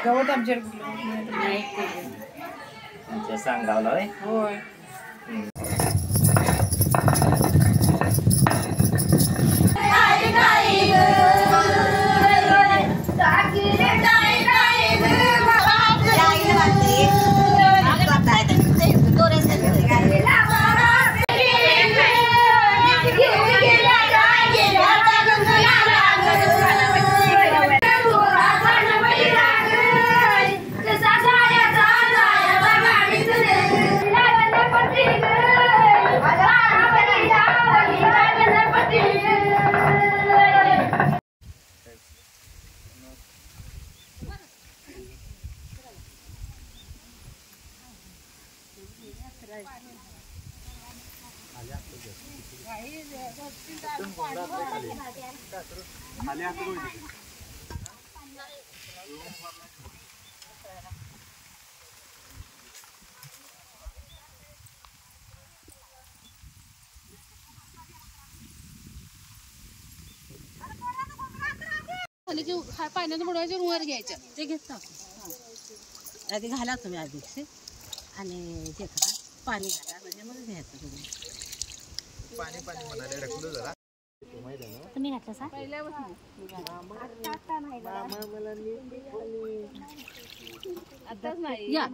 गवत आमच्या सांगावलं होय. पाण्यात बुडवायचं वर घ्यायचं ते घेतो आधी घाला तुम्ही आधीच आणि हे करा पाणी घाला म्हणजे मग घ्यायचं तुम्ही पाणी पाणी म्हणाले ढकलू जरा तुम्ही घातलं सा आताच नाही या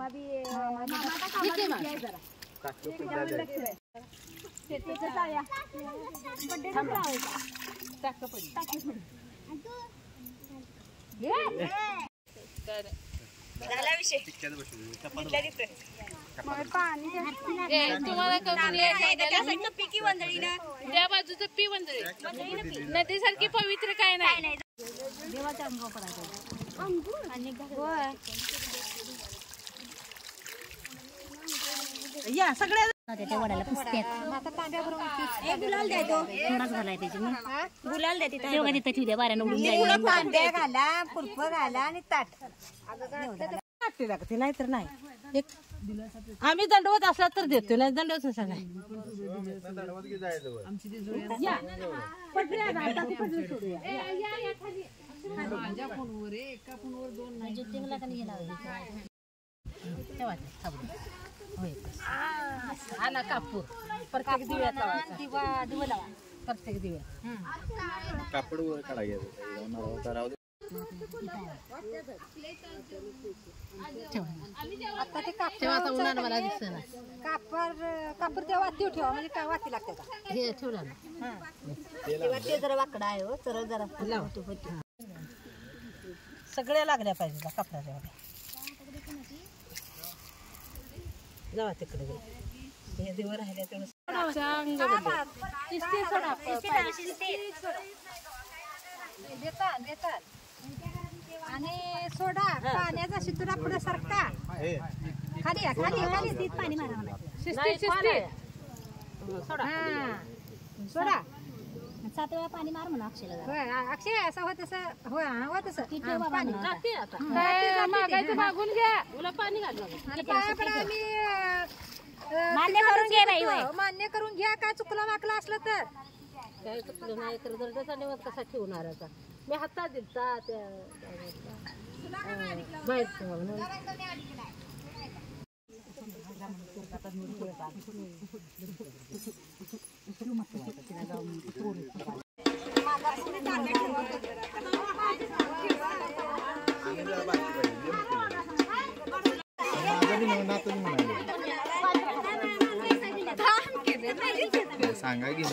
त्या बाजूचं पी वंदळी नदीसारखी पवित्र काय नाही देवाचा अंग या सगळ्या त्या वडाला पुसत्यात गुलाल द्यायचो थोडाच घालाय त्याची गुलाल द्या तिथं तिथं ठेवू द्या वाऱ्यानं उडून जाईल कांद्या घाला कुरप घाला आणि ताट लागते नाही तर नाही एक आम्ही दंडवत असला तर देतो नाही दंडवत असा नाही माझ्या फोनवर एका फोनवर दोन नाही हा ना कापूर प्रत्येक दिव्यात लावायचा दिवा लावा प्रत्येक दिव्यात कापड वर काढायचं आता ते कापड मला दिसत ना कापूर त्या वातीव ठेवा म्हणजे काय वाती लागते का हे ठेवलं ना ते जरा वाकडा आहे हो तर जरा सगळ्या लागल्या पाहिजे कापडाच्या जावा तिकडे हे दिवस राहिले तेवढं देतात आणि सोडा पाण्याचा शितुरा पुढे सरका खाली खाली खाली पाणी मारा सोडा 7 वेळा पाणी मार म्हणा अक्षयला जरा. होय अक्षय असं होत तसं होय होत तसं ती ठेव बाबा म्हणा. काय मागायचं मागून घ्या तुला पाणी घालू आणि पायाकडे आम्ही मान्य करून घे बाई होय. मान्य करून घ्या. काय चुकलं वाकलं असलं तर काय चुकलं नाही तर दर्जाचा निवास कसा ठेवणार आता मी हातात दिलता त्या माहित म्हणून सांगा की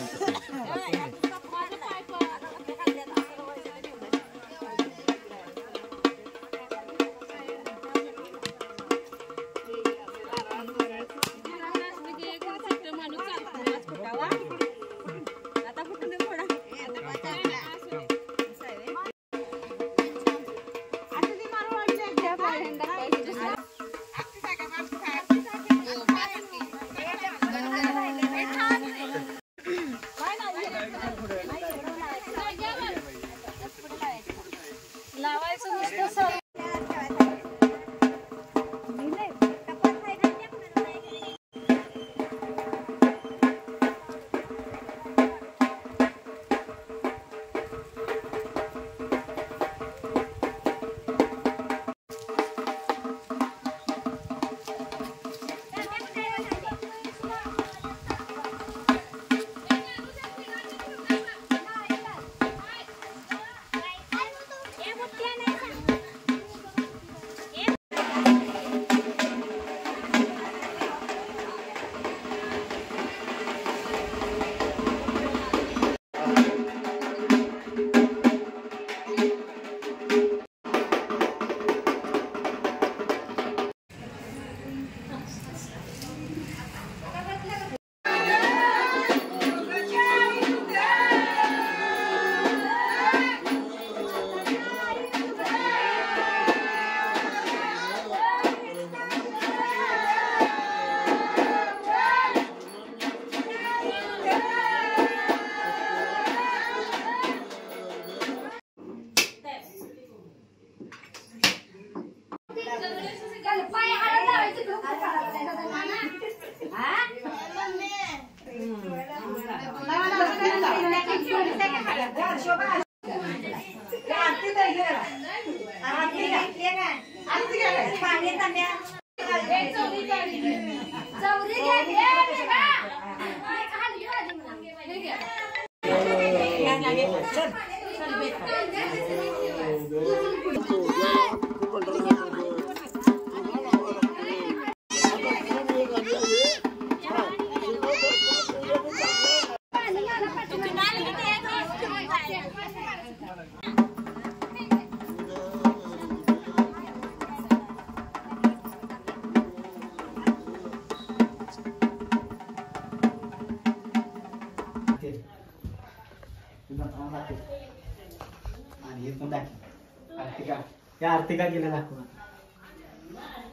आर्थिका केलं दाखवा.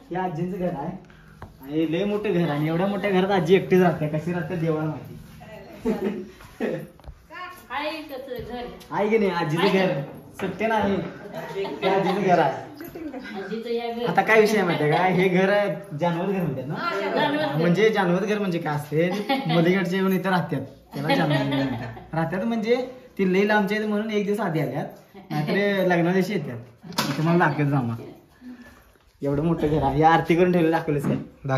हे आजींचं घर आहे आणि लय मोठं घर आहे. एवढ्या मोठ्या घरात आजी एकटीच राहते. कशी राहते देवाला माहिती. आहे की नाही आजीचं घर सत्य नाही ते आजीचं घर आहे. आता काय विषय माहितीये का हे घर जानवर घर म्हणतात ना. म्हणजे जानवर घर म्हणजे काय असते मुलीकडचे येऊन इथं राहतात त्याला जानवर घर म्हणतात. राहतात म्हणजे ती लई लांबच्या आहेत म्हणून एक दिवस आधी आल्यात नाहीतर लग्ना दिवशी येतात. तुम्हाला दाखवत जामा एवढं मोठं घर आहे. आरती करून ठेवलं दाखवलंच काय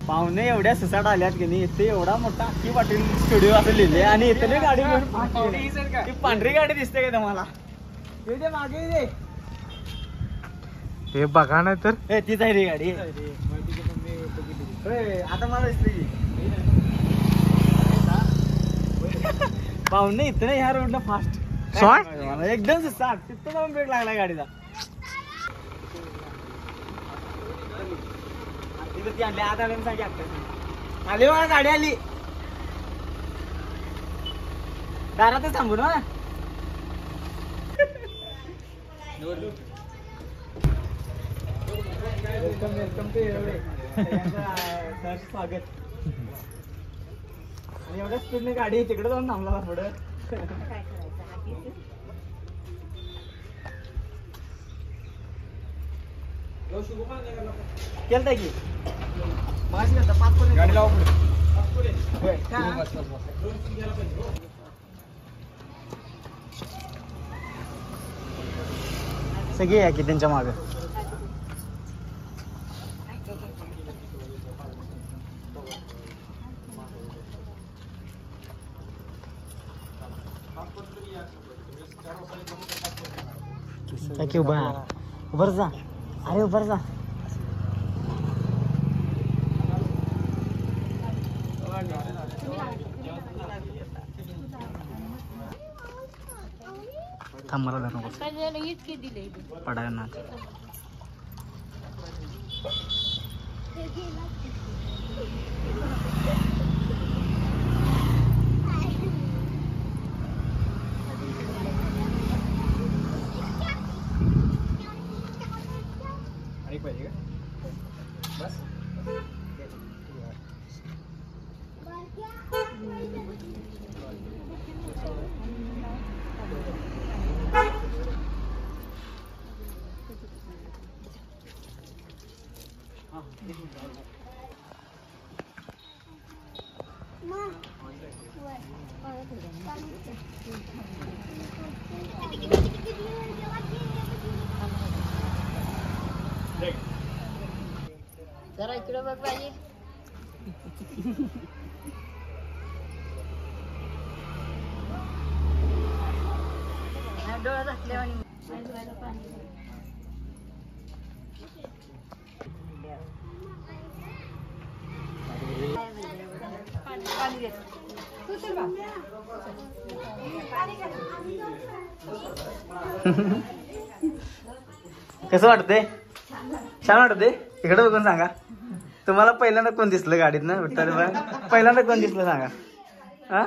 पाहुणे एवढ्या सुसाट आल्यात की नाही. इथे एवढा मोठा अख्खी पाटील स्टुडिओ असं लिहिले आणि इथली गाडी पांढरी गाडी दिसते का तुम्हाला. येऊ मागे दे हे बघा नाही तर तीच आहे रे गाडी. आता मला दिसते की पाहुणे इथं ह्या रोडला फास्ट एकदम सुसाट. तिथं जाऊन ब्रेक लागला गाडीचा. आणले आता आली बघा गाडी आली दारातच थांबू ना. वेलकम टू स्वागत. आणि एवढ्या स्पीडने गाडी तिकडे जाऊन थांबला पुढे. केलताय की माझी 5 पर्यंत गाडी लावा पुढे. सगळे या की त्यांच्या मागे. की उभा जा. अरे उभा जा. थांब मला नको इतके दिले पडायला ना. पाहिजे का बस. जरा इकडे बघ पाहिजे. डोळा घातल्या आणि पाणी घे. तू चल बा. कसं वाटतंय? छान वाटतंय. इकडे बघून सांगा तुम्हाला पहिल्यांदा कोण दिसलं गाडीत ना. पहिल्यांदा कोण दिसलं सांगा. हा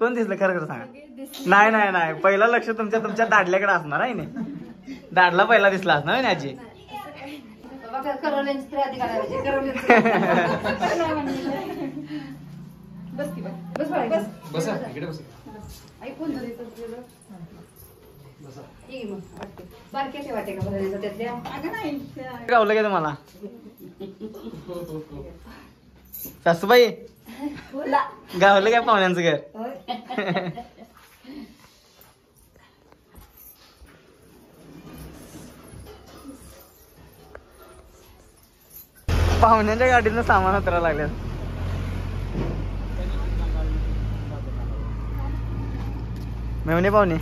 कोण दिसलं खरं खरं सांगा. नाही नाही नाही पहिला लक्ष तुमच्या दाडल्याकडे असणार आहे ना. दाडला पहिला दिसला असणार ना आजी. गावलं का तुम्हाला सासूबाई? गावलं काय पाहुण्यांचं घर? पाहुण्यांच्या गाडीतनं सामान उतरायला लागलं. मेवणे पाहुणे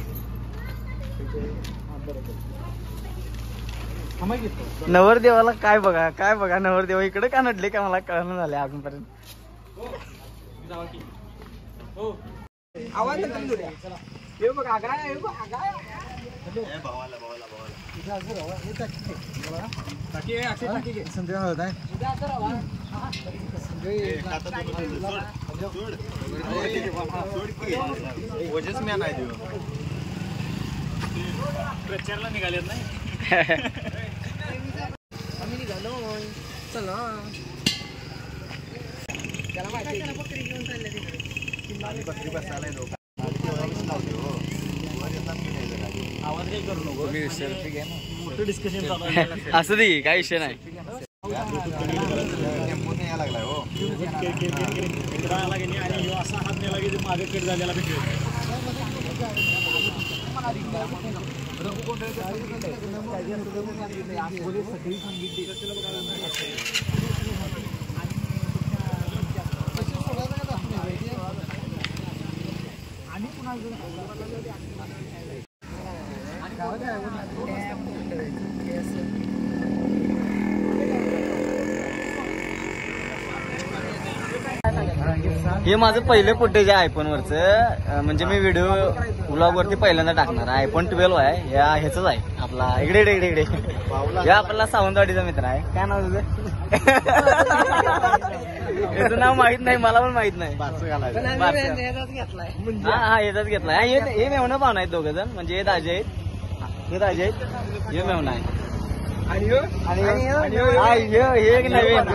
नवरदेवाला काय बघा नवरदेवा इकडे का नडले का मला कळणं झाले अजूनपर्यंत. प्रचारला निघालेत नाही. आम्ही निघालो चला. त्याला माहिती बकरी घेऊन चालले तिकडे. बकरी बसायला लोक आवाज काही करू नको. सेल्फी घ्या ना. मोठं डिस्कशन चालू आहे. असं दे काही विषय नाही. यायला लागलाय हो. आणि असा हात नेला की मागे कट झालेला भेटेल. हे माझं पहिलं फुटेज आहे आयफोन वरच. म्हणजे मी व्हिडिओ व्लॉग वरती पहिल्यांदा टाकणार. आयफोन 12 आहे. या ह्याच आहे आपला. इकडे इकडे इकडे हे आपला सावंतवाडीचा मित्र आहे. काय नाव तुझं? याचं नाव माहित नाही मला पण माहित नाही. हा याचाच घेतलाय. हे मेवणं पाहुणा आहेत दोघं जण. म्हणजे हे दाजे आहेत. हे दाजे आहेत. हे मेवणं आहे. आणि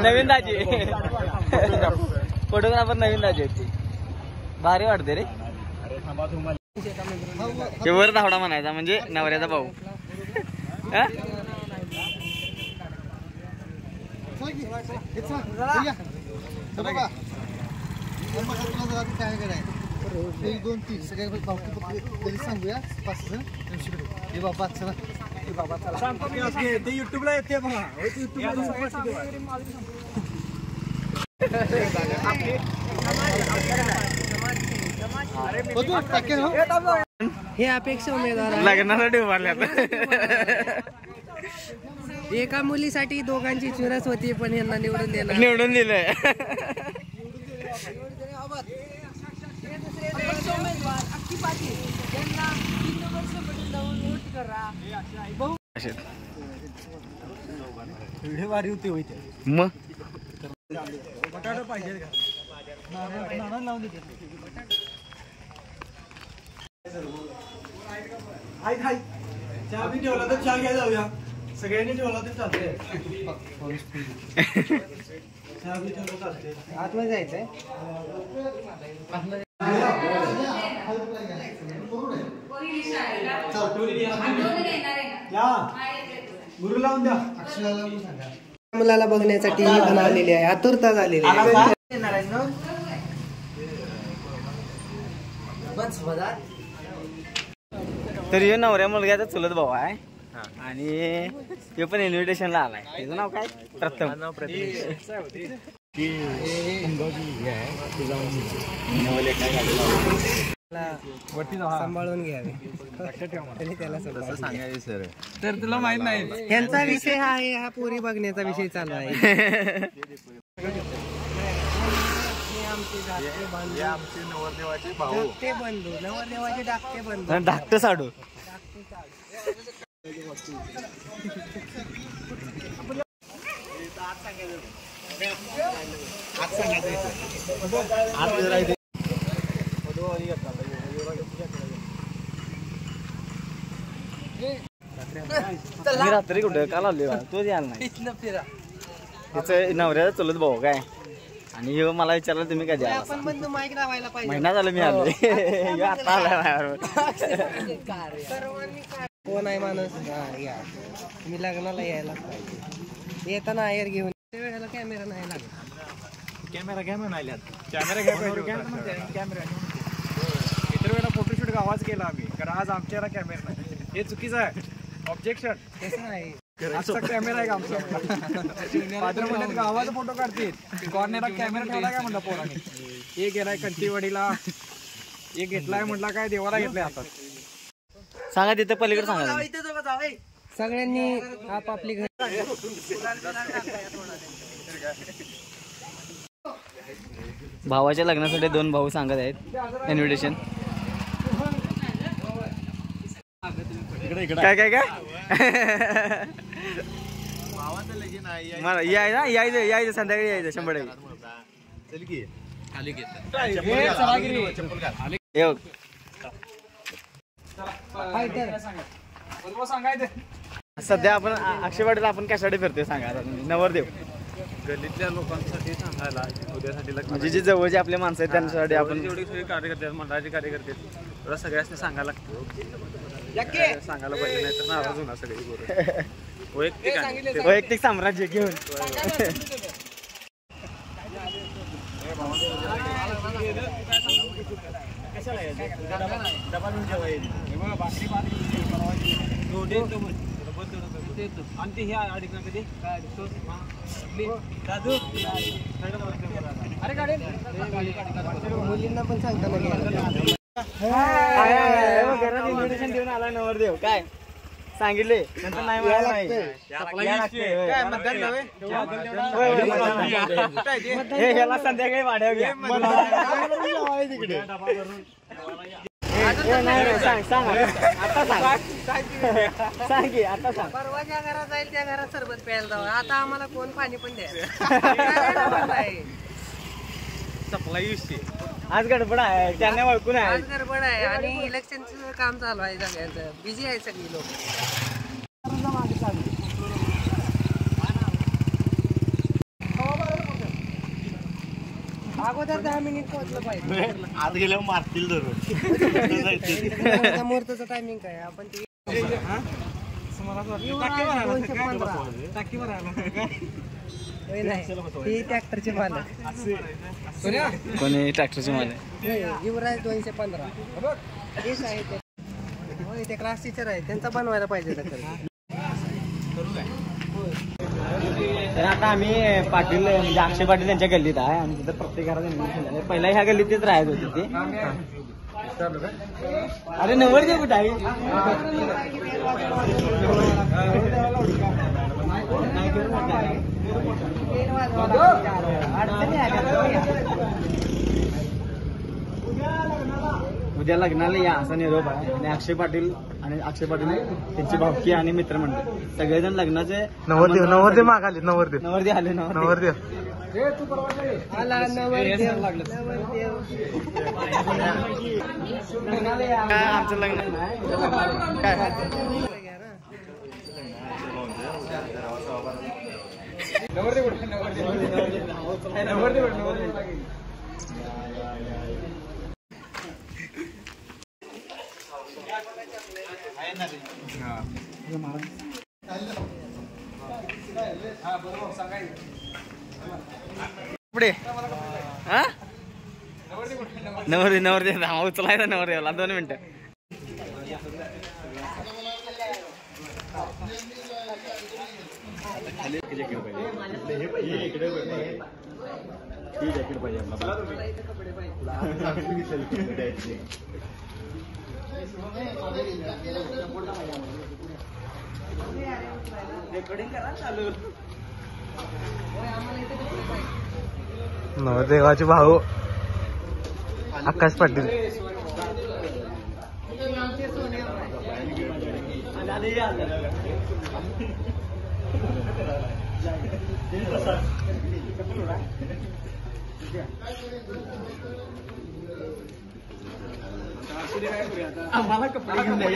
नवीन दाजी फोटोग्राफर नवीन दाजी आहेत. भारी वाटते रे. वर धावडा म्हणायचा म्हणजे नवऱ्याचा भाऊ. एक दोन तीन सगळ्या घरी सांगूया 5 बाबा चला ते युट्यूबला येते बघा. हे अपेक्षा उमेदवार लग्नासाठी उभारल्या. एका मुलीसाठी दोघांची चुरस होती पण यांना निवडून दिलंय. मग बटाटा पाहिजे का लावून देते. चहा बी ठेवला तर चहा घ्या जाऊया. सगळ्यांनी ठेवला तर चालतंय. चहा बी ठेवला चालतंय. आतमध्ये जायचंय. गुरु लावून द्या. मुलाला बघण्यासाठी इथं आलेली आहे. आतुरता झालेली आहे. तर हे नवऱ्या मुलग्याचा चुलत भाऊ आहे आणि ते पण इन्व्हिटेशनला आलाय. त्याचं नाव काय? प्रथम. सांभाळून घ्यावे त्याला सांगायचं सर. तर तुला माहित नाही ह्यांचा विषय हा आहे. हा पोरी बघण्याचा विषय चालू आहे. आमचे नवरदेवाचे भाऊ. धाकटे बंधू नवरदेवाचे धाकटे बंधू. धाकटं साडू. मी रात्री कुठे काल आलो तो यायला नाही. त्याचं नवऱ्याचा चुलत भाऊ काय आणि हे मला विचारलं तुम्ही कधी आला. आपण बंधू माईक लावायला पाहिजे. महिना झालं मी आलो. आता आला. कोण आहे माणूस या तुम्ही लग्नाला यायला पाहिजे. येताना आयर घेऊन वेळेला कॅमेरा नाही लागत. कॅमेरा घ्या म्हणाल्यात. कॅमेरा घ्या पाहिजे. कॅमेरा इतर वेळेला फोटोशूट गावाच केला आम्ही कारण आज आमच्याला कॅमेरा नाही. हे चुकीचं आहे. ऑब्जेक्शन. तसं नाही. आजचा कॅमेरा आहे का आमचा. पात्र म्हणतात गावाचा फोटो काढतील. कॉर्नरला कॅमेरा ठेवला काय म्हणला पोराने. एक गेलाय कंटीवाडीला. एक घेतलाय म्हटला काय देवाला घेतलाय हातात. सांगा तिथे पलीकडे सांगा. सगळ्यांनी आपापली घर. भावाच्या लग्नासाठी 2 भाऊ सांगत आहेत इन्व्हिटेशन. काय काय काय मला यायचं संध्याकाळी यायचं 100%. सध्या आपण अक्षय पाटील आपण कशासाठी फिरतोय सांगा नवरदेव. गल्लीतल्या लोकांसाठी सांगायला उद्यासाठी म्हणजे जे जवळचे आपले माणसं आहेत त्यांच्यासाठी आपण जेवढी सगळी कार्यकर्ते मंडळाचे कार्यकर्ते तुला सगळ्यांनी सांगायला लागतो. सांगायला पाहिजे नाही तर नाराज होणार सगळी. वैयक्तिक साम्राज्य घेऊन मुलींना पण सांगताना घरात इन्व्हिटेशन देऊन आला नवरदेव काय सांगितले नंतर नाही ह्याला संध्याकाळी वाढव घ्या. सांग सांग आता सांग की आता सांग. परवा ज्या घरात जाईल त्या घरात सरबत प्यायला जावं. आता आम्हाला कोण पाणी पण द्या. सप्लाय विषय आज गडबड आहे त्यांना ओळखून आहे. आज गडबड आहे आणि इलेक्शनचं काम चालू आहे. सगळ्यांचं बिझी आहे सगळी लोक. अगोदर तर 10 मिनिट पोहोचलं पाहिजे. आत गेल्यावर मारतील धरून. मुहूर्ताचं टायमिंग काय आपण ते ही ट्रॅक्टरचे मालक कोणी ट्रॅक्टरचे मालक युवराज 215 तेच आहे ते. होय ते क्लास टीचर आहे त्यांचा बनवायला पाहिजे तर. तर आता आम्ही पाटील म्हणजे अक्षय पाटील यांच्या गल्लीत आहे आणि तिथं प्रत्येक घरात पहिला ह्या गल्लीत तेच राहत होते ते. अरे नवरदेव कुठं आहे? उद्या लग्नाला या असा निरोप आहे आणि अक्षय पाटील त्यांची भावकी आणि मित्रमंडळ सगळेजण लग्नाचे नवरदेव मागाले नवरदेव आले नवरदेव आला नवरदेव. आमचं लग्न काय पुढे हा नवरदेव उचलायचा नवरदेवला 2 मिनिटं. नवरदेवाचे भाऊ आकाश पाटील. आम्हाला कपडे घेऊन द्या.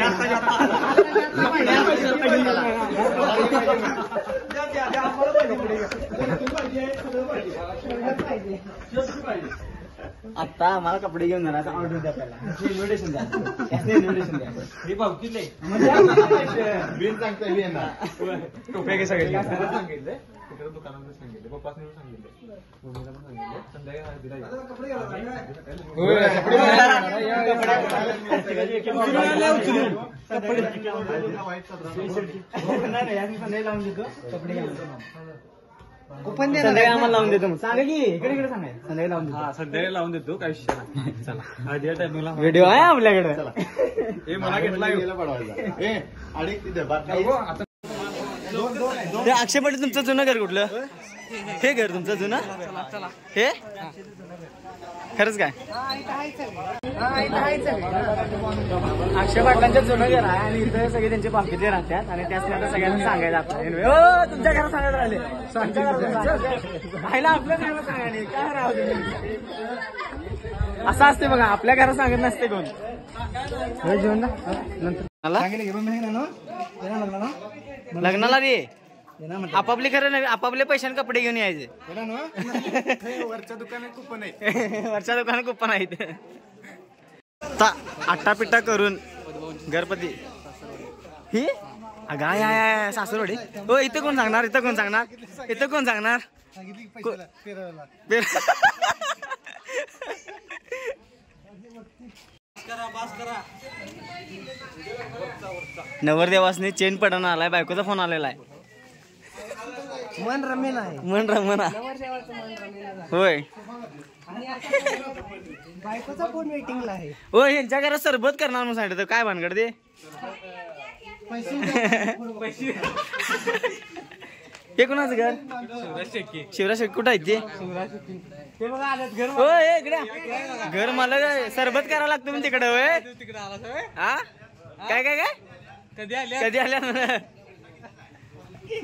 आता आम्हाला कपडे घेऊन जाणार ऑर्डर द्या पहिला इन्व्हिटेशन द्या. बिन सांगता येणार टोप्या घे सगळे सांगितले तिकडे दुकानामध्ये सांगितले पप्पाने सांगितले मम्मीला पण सांगितले संध्याकाळी लावून देतो कपडे संध्याकाळी आम्हाला लावून देतो. मग सांगा की इकडे सांगा संध्याकाळी लावून देतो. संध्याकाळी लावून देतो काय विषय नाही. चला टायमिंगला व्हिडिओ आहे आपल्याकडे. हे मला घेतला ते अक्षय पाटील तुमचं जुनं घर कुठलं? हे घर तुमचं जुनं हे खरंच काय? अक्षय पाटलांचं जुनं घर आहे आणि इथं सगळे त्यांचे बाकीचे राहतात आणि त्याच आता सगळ्यांना सांगायचं आपलं तुमच्या घरात सांगायला राहिले पाहिला आपल्या घरात सांगायला काय राहू असं असते बघा आपल्या घरात सांगत नसते कोण. लग्नाला रे आपापले खरं आपापल्या पैशाने कपडे घेऊन यायचे. वरच्या दुकानात कुपन आहे. वरच्या दुकानात कुपन आहेत. आट्टापिट्टा करून गणपती ही गाय सासूरवाडी. हो इथं कोण सांगणार? इथं कोण सांगणार? नवरदेवासनी चेन पडणं आलाय. बायकोचा फोन आलेला आहे. मन रमेल आहे. मन रमना होय. बायकोचा फोन वेटिंगला आहे. हो यांच्या घरात सरबत करणार म्हणून सांगितलं. काय भानगड ते हे कोणाचं घर? शिवराज शेट्टी. कुठं आहे ते? हो इकडे घर मला सरबत करावं लागतं म्हणून तिकडे. होय हा काय काय काय कधी आल्या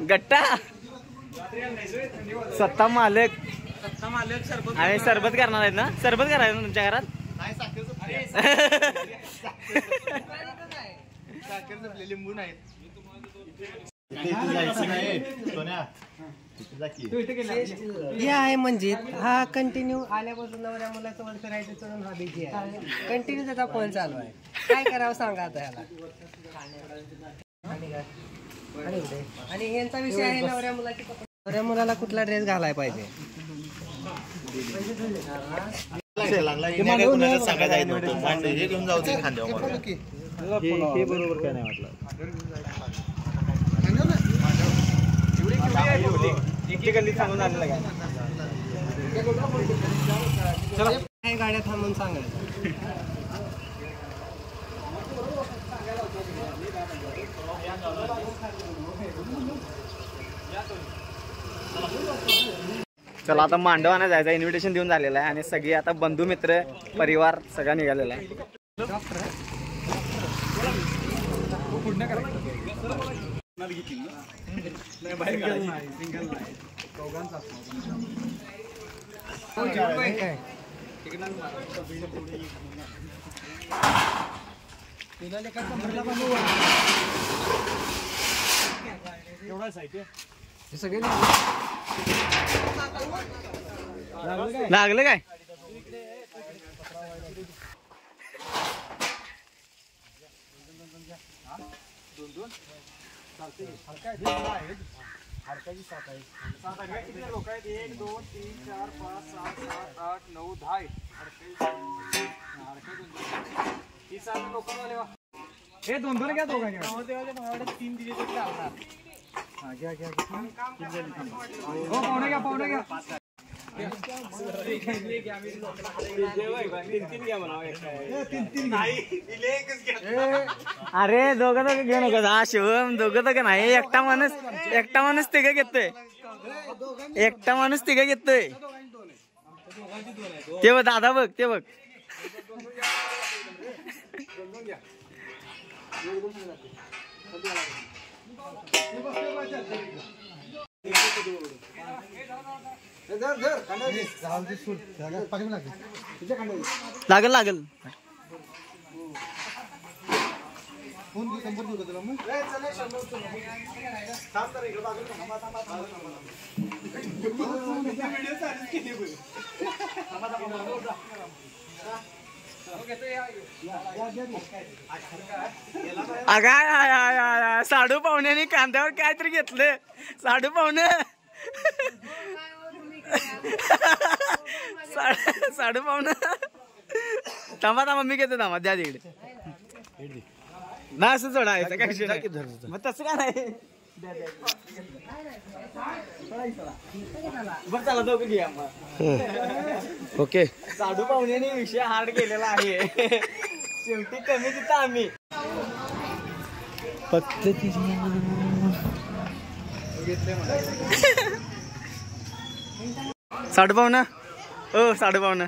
गट्टा सत्ता मालक आणि सरबत करणार आहेत ना? सरबत करायचं ना तुमच्या घरात? लिंबू नाहीत. हे आहे म्हणजे हा कंटिन्यू आल्यापासून नवऱ्या मुलासोबत फिरायचं चढून हा बिझी आहे. कंटिन्यू त्याचा फोन चालू आहे. काय करावं सांगा आता ह्याला. आणि यांचा विषय आहे नवऱ्या मुलाची. नवऱ्या मुलाला कुठला ड्रेस घालाय पाहिजे. घेऊन जाऊ ते खांद्यावर. हे बरोबर काय नाही वाटलं. गल्ली सांगून आलेला काय काही गाड्या थांबून सांगायचं. चला आता मांडवाना जायचं इन्व्हिटेशन देऊन झालेलं आहे आणि सगळे आता बंधू मित्र परिवार सगळा निघालेला आहे. लागलं काय लोक आहेत 1 2 3 4 5 6 7 8 9 10 लोक झाले. हे 2-2 घ्या दोघांनी. 3 दिले तर चालणार. घ्या घ्या हो पाहुणे घ्या पाहुणे घ्या. अरे दोघं दोघं घेऊ नका. हा शिवम दोघं दोघं नाही. एकटा माणूस तिघं घेतोय. एकटा माणूस तिघं घेतोय. ते बघ दादा बघ ते बघ. लागल लागल. अगा साडू पाहुण्याने कांद्यावर काहीतरी घेतलं. साडू पाहुणे साडू पाहुणे थांबा थांबा मी घेतो. थांबा द्या तिकडे ना असं चढायचं काय मग तसं काय नाही. बरं चला दोघं घ्या मग. ओके साडू पाहुण्याने विषय हार्ड केलेला आहे. शेवटी कमी तिथं आम्ही साडू पाहुणं. ओ साडू पाहुणं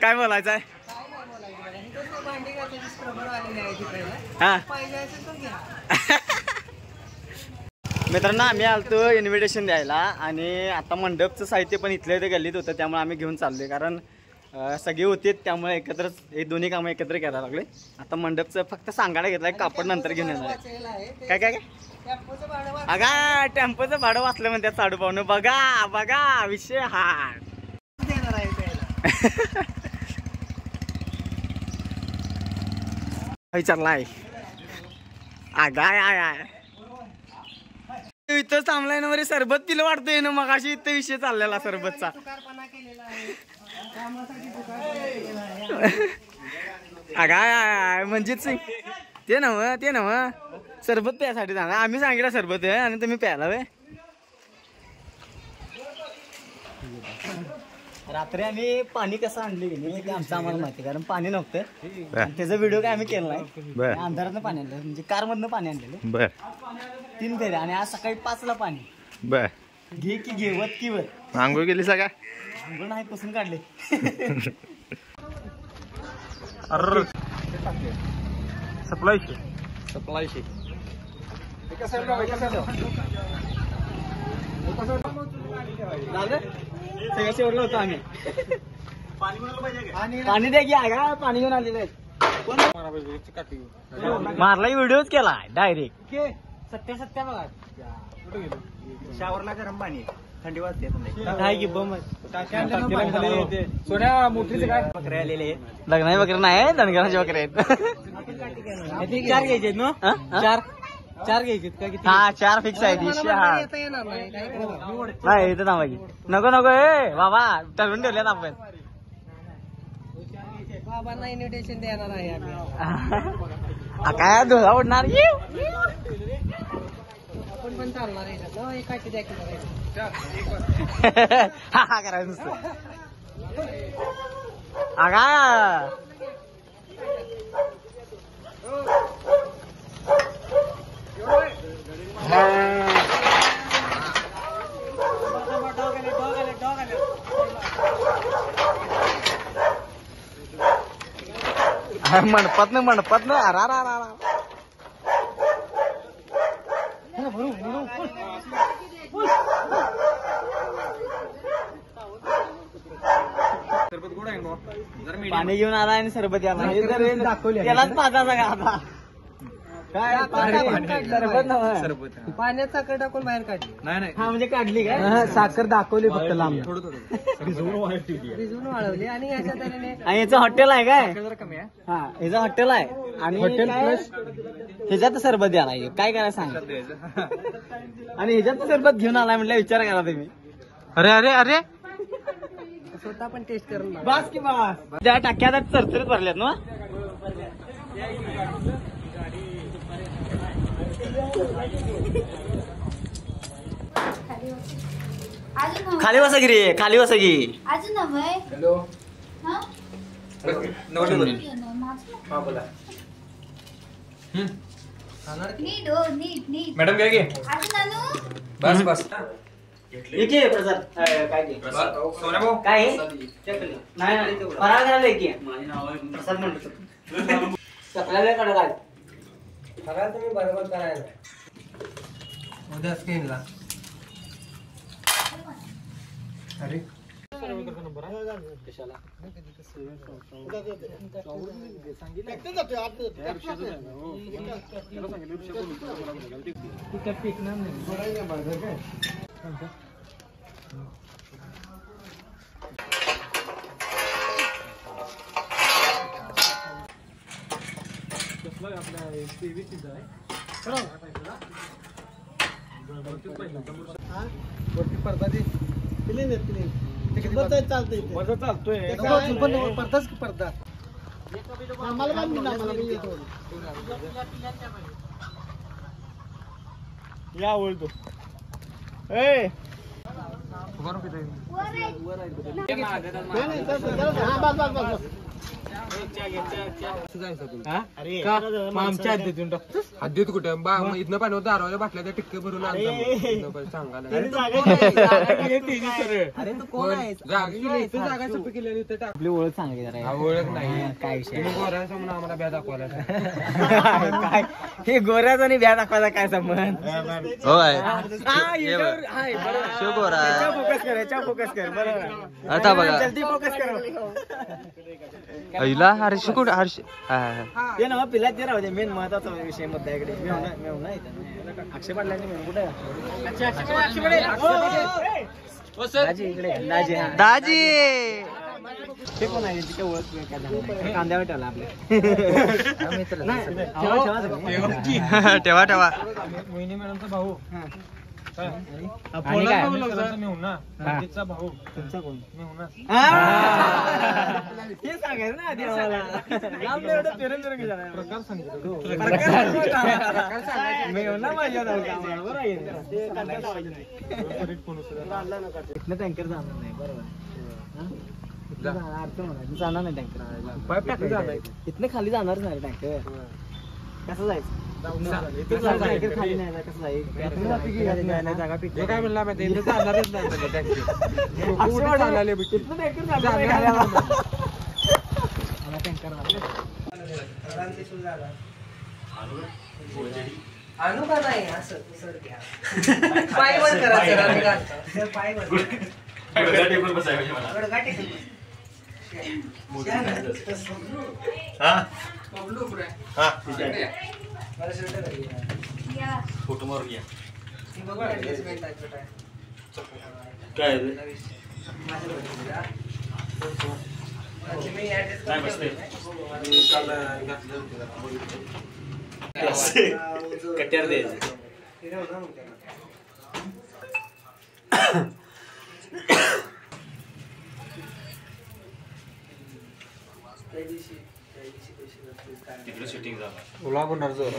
काय बोलायचं आहे. हा मित्रांनो आम्ही आलतो इन्व्हिटेशन द्यायला आणि आता मंडपचं साहित्य पण इथल्या इथे गल्लीत होतं त्यामुळे आम्ही घेऊन चाललोय. कारण सगळे होते त्यामुळे एकत्रच हे दोन्ही कामं एकत्र करायला लागले. आता मंडपचं फक्त सांगायला घेतलंय. कापड नंतर घेऊन येणार आहे. काय काय काय अगा टेम्पोचं भाडं वाचलं म्हणतात साडू पाहुणं. बघा बघा विषय हा विचारलाय. आगाय इथं थांबलाय ना. सरबत पिलं वाटतंय ना. मग अशी इथं विषय चाललेला सरबतचा. अगाय म्हणजे ते नव्ह सरबत प्यायसाठी जाणार. आम्ही सांगितलं सरबत आहे आणि तुम्ही प्यायला वे. रात्री आम्ही पाणी कसं आणले गेले ते आमचं आम्हाला माहिती. कारण पाणी नव्हतं. त्याचा व्हिडिओ काय आम्ही केला नाही. अंधारातनं पाणी आणलं म्हणजे कार मधनं पाणी आणलेलं. 3 फेऱ्या आणि आज सकाळी 5ला पाणी. बर घे की घेवत की वर आंघोळ केली सगळ्या. आंघोळ नाही पुसून काढले. सप्लाय शेवटलं होतं आम्ही. पाणी द्या की आगा. पाणी घेऊन आलेलं आहे. मारला व्हिडिओच केला डायरेक्ट. सत्या बघा शावरला गरम पाणी थंडी वाजते सोन्या मोठीचे काय बकऱ्या आलेले लग्नाची बकऱ्या नाही धनगराची बकऱ्या आहेत 4 घ्यायचे ना 4 घ्यायचे का किती हा 4 फिक्स आहे दिवशी हा येता येणार नाही काय करणार? नाही इथं थांबायची नको ए बाबा ठरवून ठेवल्यात आपण बाबांना इन्व्हिटेशन देणार आहे आम्ही काय धुळा उडणार आपण पण चालणार आहे ना एकाची द्या हा करायचं नुसतं आगा मंडपात ना रा पाणी घेऊन आला आणि सरबत दाखवले त्यालाच पाचा सगळा आता काय सरबत पाण्यात साखर टाकून बाहेर काढली नाही हा म्हणजे काढली काय साखर दाखवली फक्त लांब भिजवून वाळवली आणि अशा तऱ्हेने आणि याचं हॉटेल आहे काय कमी आहे हा याचं हॉटेल आहे आणि हॉटेल ह्याच्यात सरबत द्या नाही काय करायला सांग आणि ह्याच्यात सरबत घेऊन आलाय म्हटलं विचार करा तुम्ही अरे स्वतः पण टेस्ट करून बघा. बस की बस त्या टाक्यात चरचरीत भरल्यात ना अजून खाली बसा की रे खाली बसा की अजून हवंय हॅलो हा नीट हो नीट मॅडम काय घे अजून आणू बस इथे प्रसाद काय घे? सोन्या भाऊ काय आहे? नाही फराळ करायला की प्रसाद म्हणतो सकाळला कडक आहे बघा तुम्ही बरोबर करायला उद्या स्क्रीनला अरे वरती पडदा दे चालतोय पडदाच की पडदा या बोलतो हद्दीत कुठे इथनं पाणी दारवाच्या बाटल्या त्या टिक्के भरून सांगायला जागा सोपी केलेली आपली ओळख सांगा जरा ओळख नाही काय विषय तुम्ही गोऱ्या समोर आम्हाला ब्या दाखवायला काय हे गोऱ्याचा आणि ब्या दाखवायचा काय संबंध फोकस कर बरोबर आता बघा जल्दी फोकस कर अहिला हर्ष कुठं हर्ष ते ना पिलाच ते राहू दे मेन महत्वाचा विषय मुद्दा इकडे मेवना अक्षय पाटलांनी मेन कुठे दाजी इकडे दाजी हा दाजी ते कोण आहे तिथे ओळख काय कांद्यावर ठेवला आपल्या ठेवा मोहिनी मॅडमचा भाऊ आणि काय तिचा भाऊ तुमचा कोण मेहुणा हे सांगायचं ना आधी आम्हाला लांब एवढं फिरून फिरून गेला प्रकार सांगितलं मेवना माझ्या बरोबर आहे इथनं टँकर जाणार नाही बरोबर अर्थ म्हणा जाणार नाही टँकर इथनं खाली जाणारच नाही टँकर कसं जायचं खाली नाही कसं काय म्हणला माहिती जाणारच आणू का नाही असं सर घ्या पाय वर करा सर आम्ही घालतो सर पाय वर या फोटो मारून घ्या काय कट्यार द्यायचं तिकडे शूटिंग झालं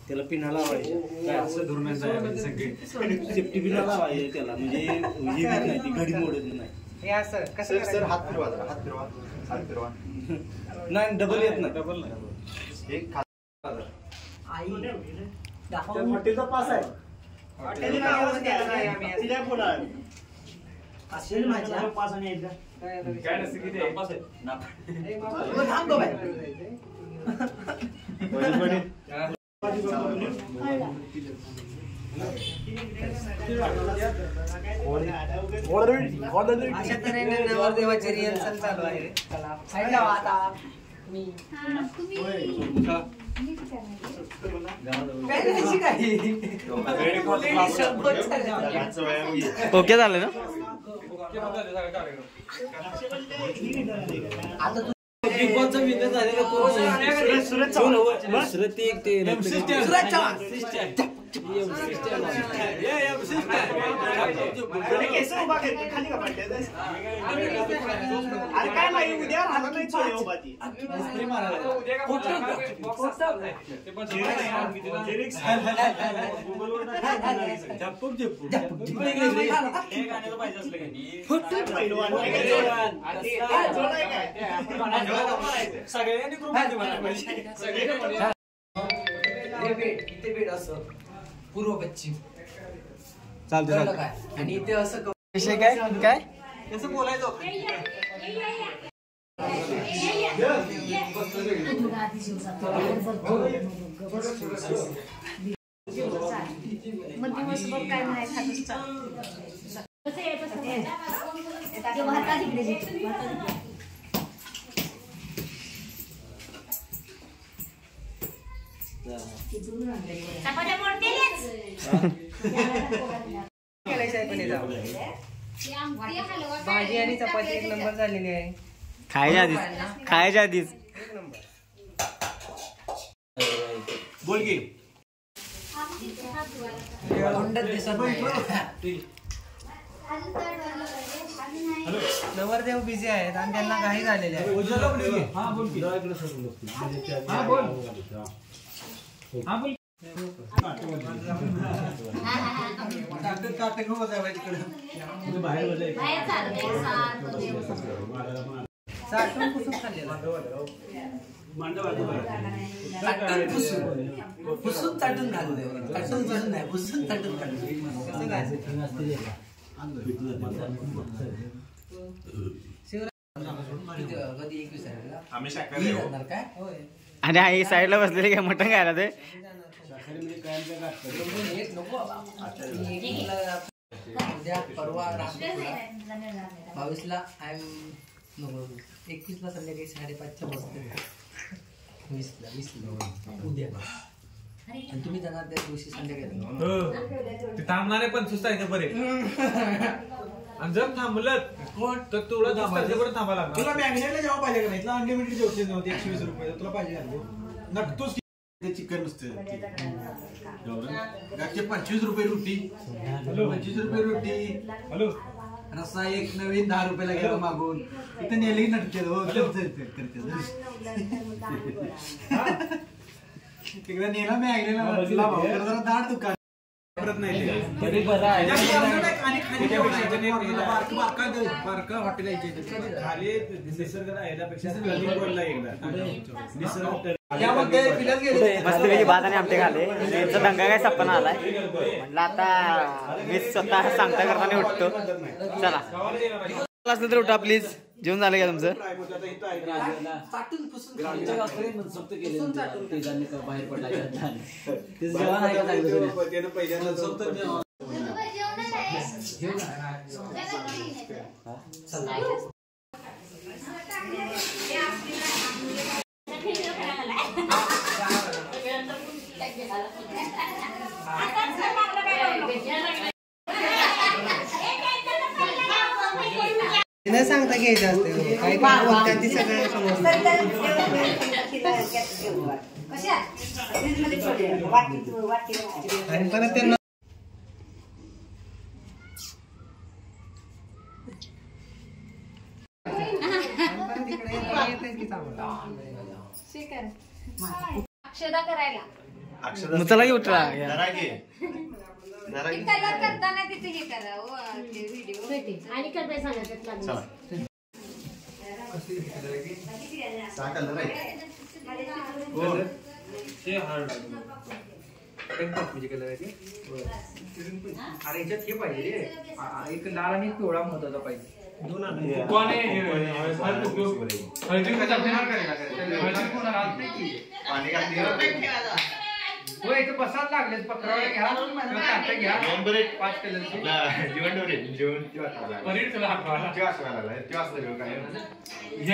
त्याला पिना लावायचे असं धरून सेफ्टी पिना लावायचे त्याला म्हणजे हे नाही ती घडी मोडत नाही हे असं कसं सर हात फिरवा हात फिरवा हात फिरवा नाही डबल येत नाही डबल नाही एक हॉटेलचा पास आहे असेल माझ्या पास आणि काय नसतं किती पास आहे अशा तऱ्हेने नवरदेवाची रिहर्सल चालू आहे. ओके झालं ना बिग बॉसचा विनर झालेला सगळ्यांनी पूर्व पश्चिम चालतं काय आणि इथे असं विषय काय काय कसं बोलायचं मग दिवसभर काय नाही भाजी आणि चपाती एक नंबर झालेली आहे. खायच्या आधीच एक नंबर. बोल की नवरदेव बिझी आहेत आणि त्यांना काही झालेले आहे. साठवून पुसून खाल्लेलं पुसून ताटून घालू ताटून पुसून नाही पुसून ताटून आणि आई साईडला बसलेली काय मटण खायला ते उद्या परवा 22ला 21ला संध्याकाळी 5:30च्या वाजता 20ला उद्या आणि तुम्ही जाणार त्या दिवशी संध्याकाळी थांबणारे पण सुस्तायचं बरे आणि जर थांबलं कोण तर तुला थांबा लागणार तुला मॅग्नेटला जेव्हा पाहिजे का नाही अनलिमिटेड जेवते नव्हते 120 रुपये तुला पाहिजे नक्कीच चिकन नुसतं 25 रुपये रोटी 25 रुपये रोटी हॅलो रस्सा एक नवीन 10 रुपयाला गेला मागून इथं नेले नटके तिकडे नेला मी ऐकलेला दाट दुकान हॉटेल मस्तपैकी भात आणि आमटे खाले त्यांचा दंगा काय सपना आलाय म्हटलं आता मी स्वतः सांगता करताना उठतो चला असलं तर उठा प्लीज जेवण झालं का तुमचं बाहेर पडला आता सांगता घ्यायचं असते काय बोलतात ती सगळं समजतं आणि परत त्यांना अक्षदा करायला चला येऊ तुला कलर करताना तिथे हे करा व्हिडिओ आणि काय काय सांगायचं लागलं अरे याच्यात हे पाहिजे रे एक लाल आणि पिवळा महत्वाचा पाहिजे बसायला लागले पत्रावळ्या घ्या घ्या 5 कलरची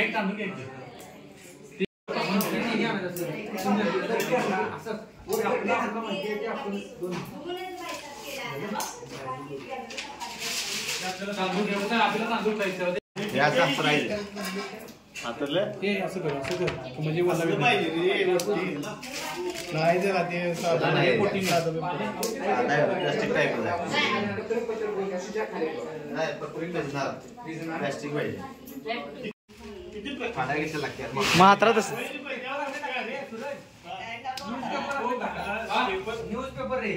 तांदूळ घ्यायचं म्हणजे मात्र तसं न्यूज पेपर रे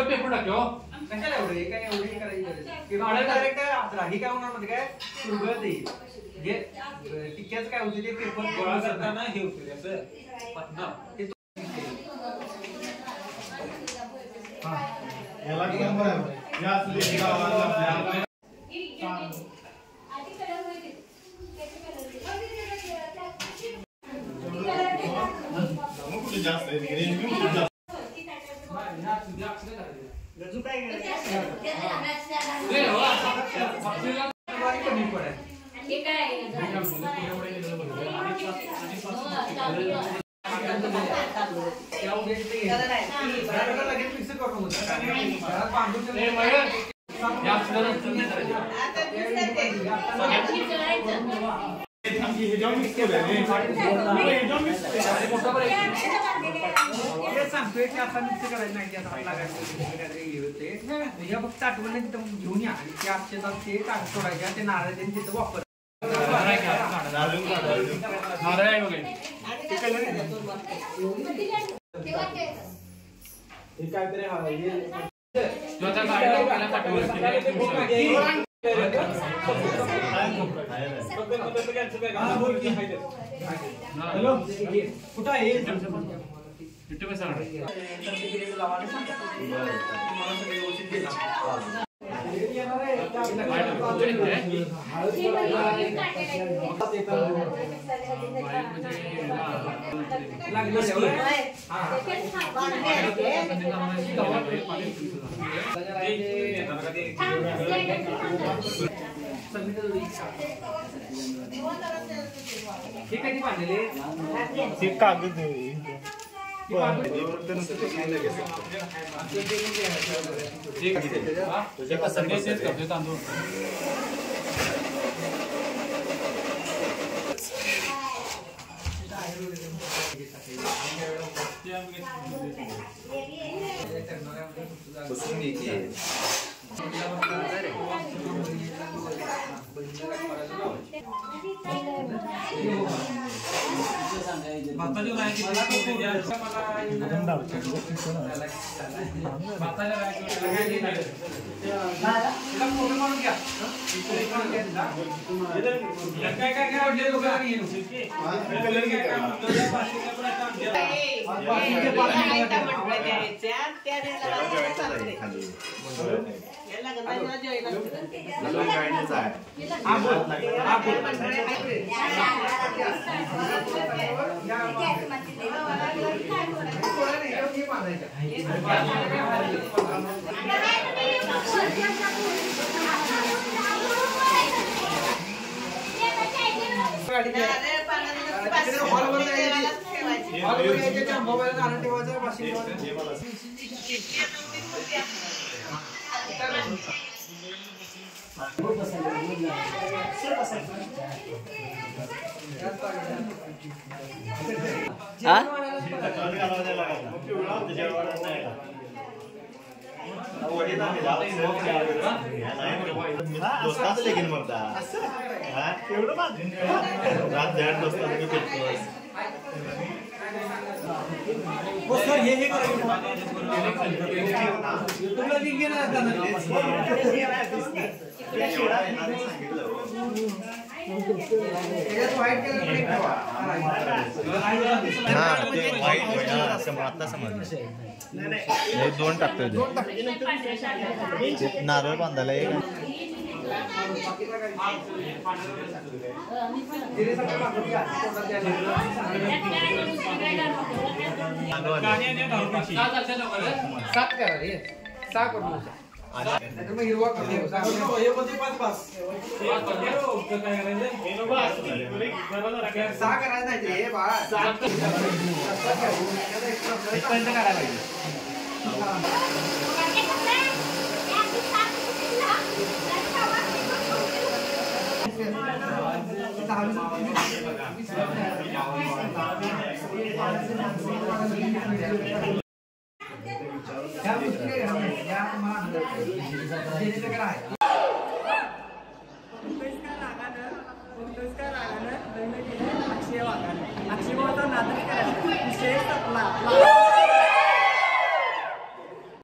पेपर टाक्यो कशाला एवढे काय एवढी करायची डायरेक्ट राही काय होणार मध्ये काय सुरुवात येईल जे टिक्क्याच काय होते ते पेपर गोळा करताना हे होते असं फक्त आठवण तिथं घेऊन या आणि ते अक्षतात ते सोडायचे ते नारळ तिथं वापर कुठं आहे कागद तांदूळ लेकिन म्हणता एवढं रात झाड बसतात आता समजलं दोन टाकतोय नारळ बांधायला एक अक्षय